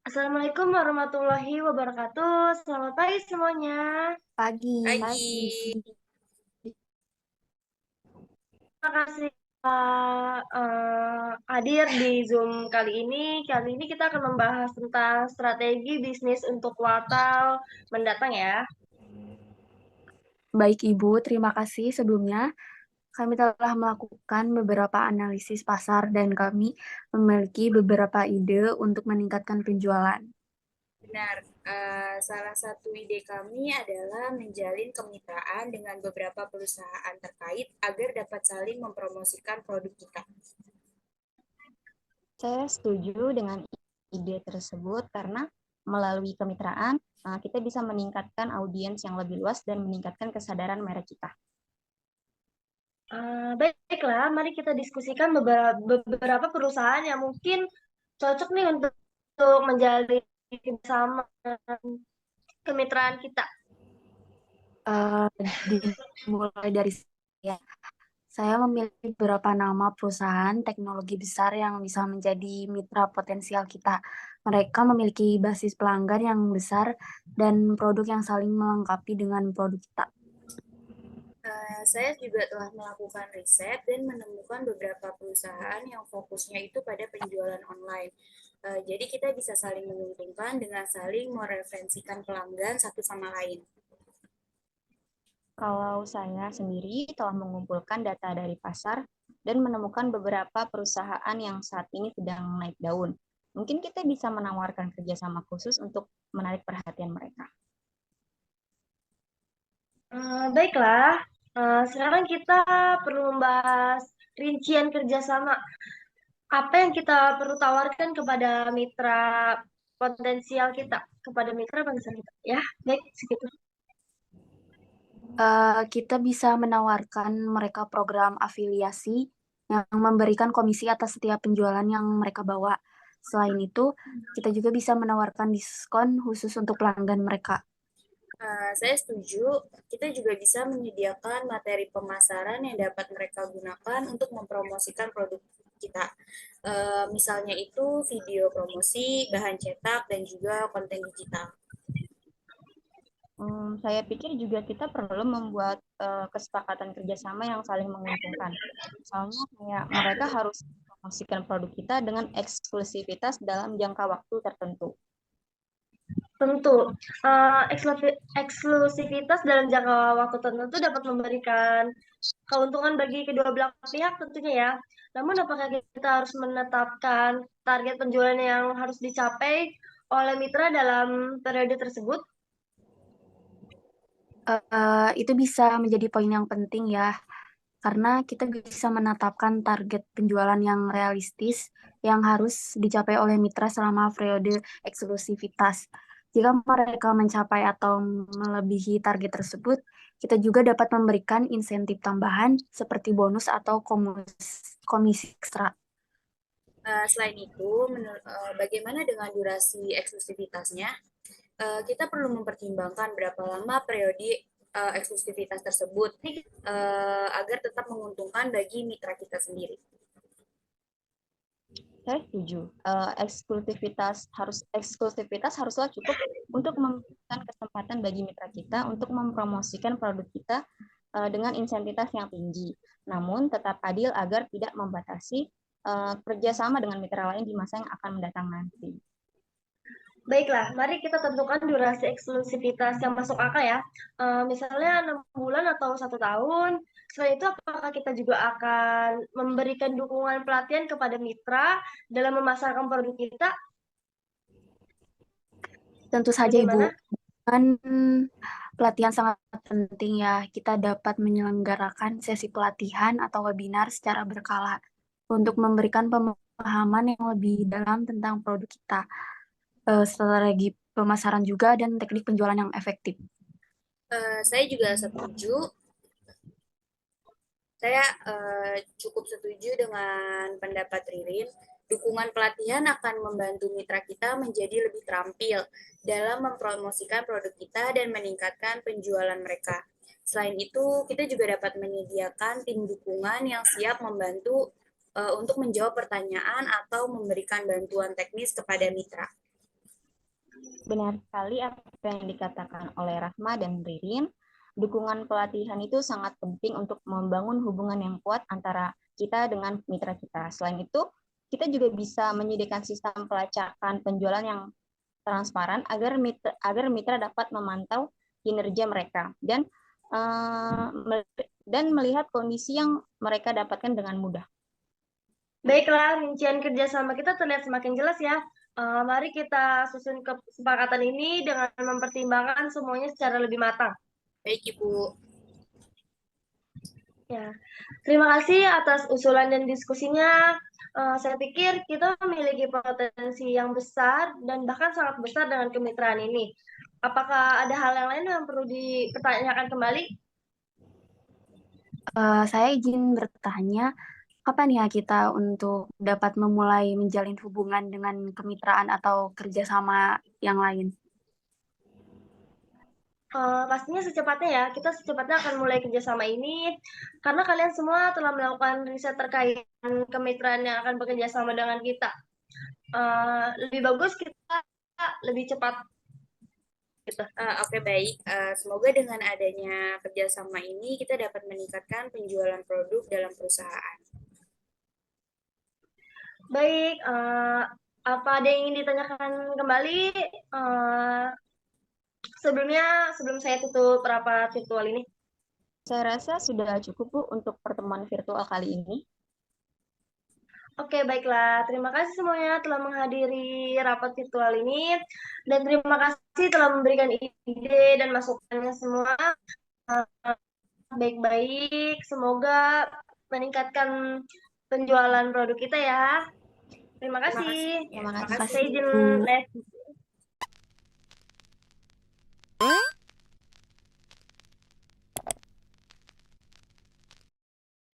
Assalamualaikum warahmatullahi wabarakatuh. Selamat pagi semuanya. Pagi. Pagi. Terima kasih hadir di Zoom kali ini. Kali ini kita akan membahas tentang strategi bisnis untuk kuartal mendatang ya. Baik Ibu, terima kasih sebelumnya. Kami telah melakukan beberapa analisis pasar dan kami memiliki beberapa ide untuk meningkatkan penjualan. Benar, salah satu ide kami adalah menjalin kemitraan dengan beberapa perusahaan terkait agar dapat saling mempromosikan produk kita. Saya setuju dengan ide tersebut karena melalui kemitraan kita bisa meningkatkan audiens yang lebih luas dan meningkatkan kesadaran merek kita. Baiklah, mari kita diskusikan beberapa perusahaan yang mungkin cocok nih untuk menjalin kerjasama kemitraan kita. Dimulai dari saya memiliki beberapa nama perusahaan teknologi besar yang bisa menjadi mitra potensial kita. Mereka memiliki basis pelanggan yang besar dan produk yang saling melengkapi dengan produk kita. Saya juga telah melakukan riset dan menemukan beberapa perusahaan yang fokusnya itu pada penjualan online. Jadi kita bisa saling menguntungkan dengan saling mereferensikan pelanggan satu sama lain. Kalau saya sendiri telah mengumpulkan data dari pasar dan menemukan beberapa perusahaan yang saat ini sedang naik daun. Mungkin kita bisa menawarkan kerjasama khusus untuk menarik perhatian mereka. Baiklah, sekarang kita perlu membahas rincian kerjasama. Apa yang kita perlu tawarkan kepada mitra potensial kita, kepada mitra bangsa kita. Ya, baik, segitu. Kita bisa menawarkan mereka program afiliasi yang memberikan komisi atas setiap penjualan yang mereka bawa. Selain itu, kita juga bisa menawarkan diskon khusus untuk pelanggan mereka. Saya setuju, kita juga bisa menyediakan materi pemasaran yang dapat mereka gunakan untuk mempromosikan produk kita. Misalnya itu video promosi, bahan cetak, dan juga konten digital. Saya pikir juga kita perlu membuat kesepakatan kerjasama yang saling menguntungkan. Misalnya kayak mereka harus mempromosikan produk kita dengan eksklusivitas dalam jangka waktu tertentu. Tentu, eksklusivitas dalam jangka waktu tertentu dapat memberikan keuntungan bagi kedua belah pihak tentunya ya. Namun apakah kita harus menetapkan target penjualan yang harus dicapai oleh mitra dalam periode tersebut? Itu bisa menjadi poin yang penting ya, karena kita bisa menetapkan target penjualan yang realistis yang harus dicapai oleh mitra selama periode eksklusivitas. Jika mereka mencapai atau melebihi target tersebut, kita juga dapat memberikan insentif tambahan seperti bonus atau komisi ekstra. Selain itu, bagaimana dengan durasi eksklusivitasnya? Kita perlu mempertimbangkan berapa lama periode eksklusivitas tersebut agar tetap menguntungkan bagi mitra kita sendiri. Saya setuju. Eksklusivitas haruslah cukup untuk memberikan kesempatan bagi mitra kita untuk mempromosikan produk kita dengan insentitas yang tinggi. Namun tetap adil agar tidak membatasi kerjasama dengan mitra lain di masa yang akan mendatang nanti. Baiklah, mari kita tentukan durasi eksklusivitas yang masuk akal ya. Misalnya 6 bulan atau 1 tahun. Selain itu, apakah kita juga akan memberikan dukungan pelatihan kepada mitra dalam memasarkan produk kita? Tentu saja, Ibu. Bagaimana? Kan pelatihan sangat penting ya. Kita dapat menyelenggarakan sesi pelatihan atau webinar secara berkala untuk memberikan pemahaman yang lebih dalam tentang produk kita, strategi pemasaran juga, dan teknik penjualan yang efektif. Saya juga setuju. Saya cukup setuju dengan pendapat Ririn. Dukungan pelatihan akan membantu mitra kita menjadi lebih terampil dalam mempromosikan produk kita dan meningkatkan penjualan mereka. Selain itu, kita juga dapat menyediakan tim dukungan yang siap membantu untuk menjawab pertanyaan atau memberikan bantuan teknis kepada mitra. Benar sekali apa yang dikatakan oleh Rahma dan Ririn. Dukungan pelatihan itu sangat penting untuk membangun hubungan yang kuat antara kita dengan mitra kita. Selain itu, kita juga bisa menyediakan sistem pelacakan penjualan yang transparan agar mitra dapat memantau kinerja mereka dan melihat kondisi yang mereka dapatkan dengan mudah. Baiklah, rincian kerjasama kita terlihat semakin jelas ya. Mari kita susun kesepakatan ini dengan mempertimbangkan semuanya secara lebih matang. Baik, Ibu. Ya, terima kasih atas usulan dan diskusinya. Saya pikir kita memiliki potensi yang besar dan bahkan sangat besar dengan kemitraan ini. Apakah ada hal yang lain yang perlu dipertanyakan kembali? Saya izin bertanya, kapan ya kita untuk dapat memulai menjalin hubungan dengan kemitraan atau kerjasama yang lain? Pastinya secepatnya ya, kita secepatnya akan mulai kerjasama ini karena kalian semua telah melakukan riset terkait dengan kemitraan yang akan bekerja sama dengan kita. Lebih bagus kita lebih cepat gitu. Oke, baik. Semoga dengan adanya kerjasama ini kita dapat meningkatkan penjualan produk dalam perusahaan. Baik, apa ada yang ingin ditanyakan kembali? Sebelum saya tutup rapat virtual ini. Saya rasa sudah cukup, Bu, untuk pertemuan virtual kali ini. Oke, baiklah. Terima kasih semuanya telah menghadiri rapat virtual ini. Dan terima kasih telah memberikan ide dan masukannya semua. Baik-baik. Semoga meningkatkan penjualan produk kita ya. Terima kasih. Terima Terima kasih. Saya izin Bu. les.